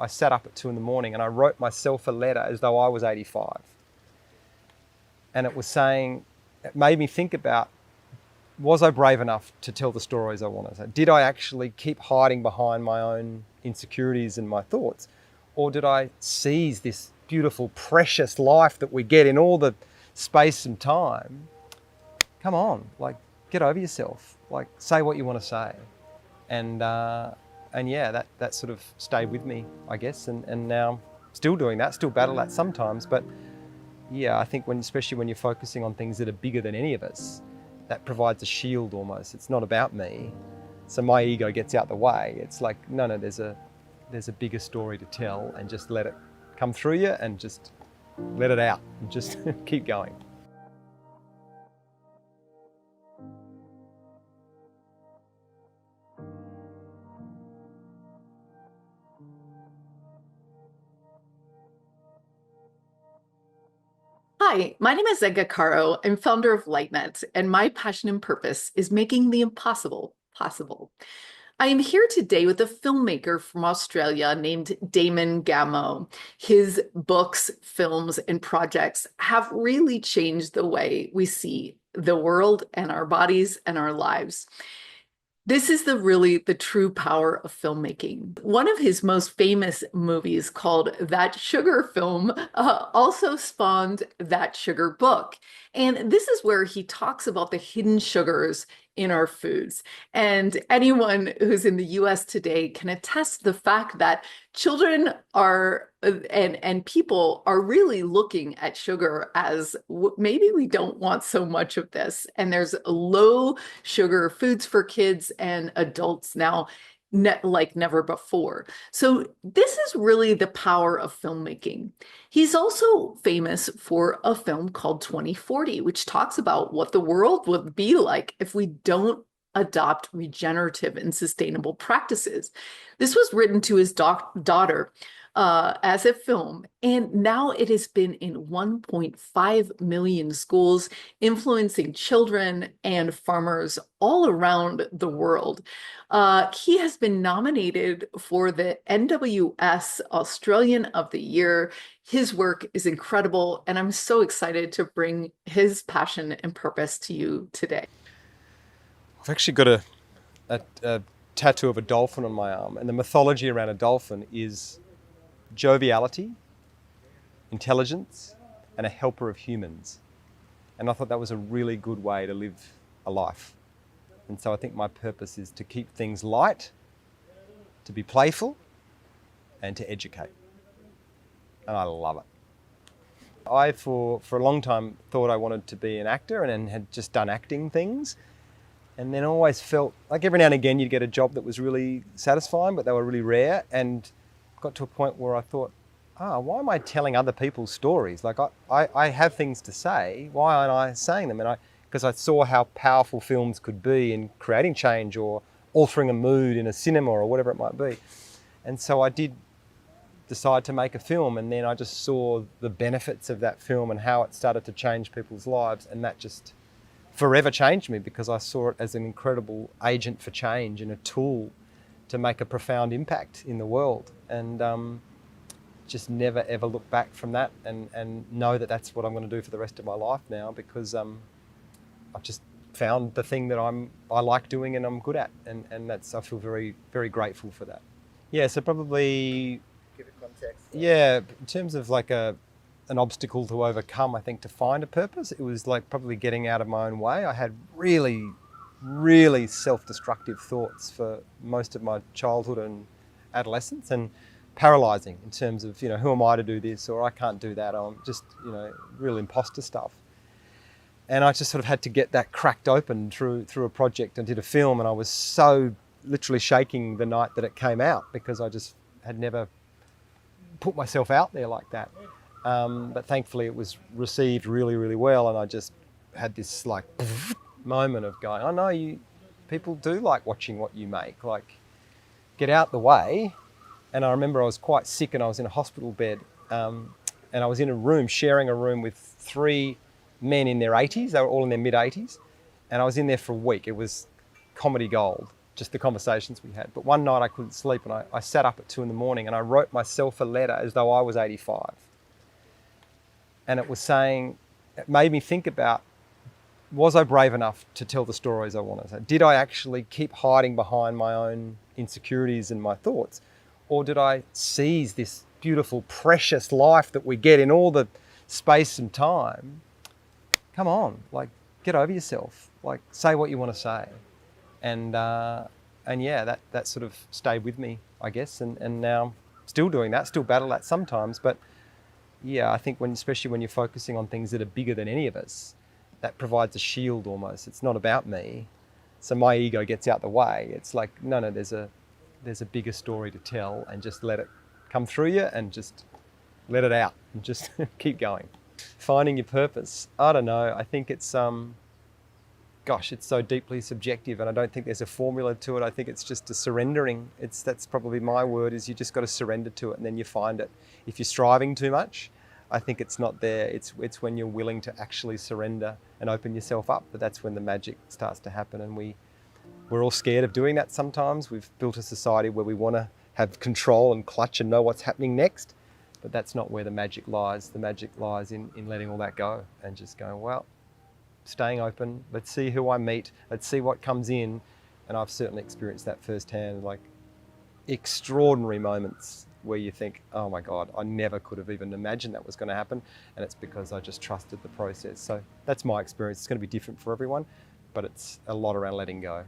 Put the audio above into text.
I sat up at 2 a.m. and I wrote myself a letter as though I was 85. And it made me think about, was I brave enough to tell the stories I wanted to? Did I actually keep hiding behind my own insecurities and my thoughts? Or did I seize this beautiful, precious life that we get in all the space and time? Come on, like, get over yourself. Like, say what you want to say. And yeah, that sort of stayed with me, I guess. And now still doing that, still battle that sometimes. But yeah, I think especially when you're focusing on things that are bigger than any of us, that provides a shield almost. It's not about me. So my ego gets out the way. It's like, no, there's a bigger story to tell, and just let it come through you and just let it out and just keep going. Hi, my name is Edga Caro. I'm founder of LightNet, and my passion and purpose is making the impossible possible. I am here today with a filmmaker from Australia named Damon Gameau. His books, films, and projects have really changed the way we see the world and our bodies and our lives. This is really the true power of filmmaking. One of his most famous movies, called That Sugar Film, also spawned That Sugar book. And this is where he talks about the hidden sugars in our foods. And anyone who's in the US today can attest to the fact that children are and people are really looking at sugar as maybe we don't want so much of this. And there's low sugar foods for kids and adults now like never before. So this is really the power of filmmaking. He's also famous for a film called 2040, which talks about what the world would be like if we don't adopt regenerative and sustainable practices. This was written to his daughter as a film, and now it has been in 1.5 million schools, influencing children and farmers all around the world. He has been nominated for the NWS Australian of the Year. His work is incredible, and I'm so excited to bring his passion and purpose to you today. I've actually got a tattoo of a dolphin on my arm, and the mythology around a dolphin is joviality, intelligence, and a helper of humans. And I thought that was a really good way to live a life. And so I think my purpose is to keep things light, to be playful, and to educate. And I love it. I, for a long time, thought I wanted to be an actor and had just done acting things. And then always felt like every now and again you'd get a job that was really satisfying, but they were really rare. And got to a point where I thought, why am I telling other people's stories? Like I have things to say, why aren't I saying them? And because I saw how powerful films could be in creating change or altering a mood in a cinema or whatever it might be. And so I did decide to make a film, and then I just saw the benefits of that film and how it started to change people's lives, and that just forever changed me, because I saw it as an incredible agent for change and a tool to make a profound impact in the world. And just never ever look back from that, and know that that's what I'm going to do for the rest of my life now, because I've just found the thing that I like doing and I'm good at, and that's, I feel very, very grateful for that. Yeah, so probably give it context. Yeah, in terms of like an obstacle to overcome, I think, to find a purpose, it was like probably getting out of my own way. I had really, really self-destructive thoughts for most of my childhood and adolescence, and paralyzing in terms of, who am I to do this, or I can't do that. I'm just, real imposter stuff. And I just sort of had to get that cracked open through a project. I did a film, and I was so literally shaking the night that it came out, because I just had never put myself out there like that. But thankfully it was received really, really well, and I just had this like moment of going, I know people do like watching what you make, like get out the way. And I remember I was quite sick, and I was in a hospital bed, and I was in a room, sharing a room with 3 men in their 80s. They were all in their mid 80s, and I was in there for a week. It was comedy gold. just the conversations we had. But one night I couldn't sleep, and I sat up at 2 in the morning and I wrote myself a letter as though I was 85. And it was saying, it made me think about, was I brave enough to tell the stories I want to say? Did I actually keep hiding behind my own insecurities and my thoughts? Or did I seize this beautiful, precious life that we get in all the space and time? Come on, like, get over yourself. Like, say what you want to say. And yeah, that sort of stayed with me, I guess. And now still doing that, still battle that sometimes. But yeah, I think especially when you're focusing on things that are bigger than any of us, that provides a shield almost. It's not about me. So my ego gets out the way. It's like, no, there's a bigger story to tell, and just let it come through you and just let it out and just keep going. Finding your purpose. I don't know. I think it's, it's so deeply subjective, and I don't think there's a formula to it. I think it's just a surrendering. That's probably my word, is you just got to surrender to it, and then you find it. If you're striving too much, I think it's not there. It's when you're willing to actually surrender and open yourself up, but that's when the magic starts to happen. And we're all scared of doing that sometimes. We've built a society where we want to have control and clutch and know what's happening next, but that's not where the magic lies. The magic lies in letting all that go and just going, well, staying open, let's see who I meet, let's see what comes in. And I've certainly experienced that firsthand, like extraordinary moments where you think, oh my God, I never could have even imagined that was going to happen. And it's because I just trusted the process. So that's my experience. It's going to be different for everyone, but it's a lot around letting go.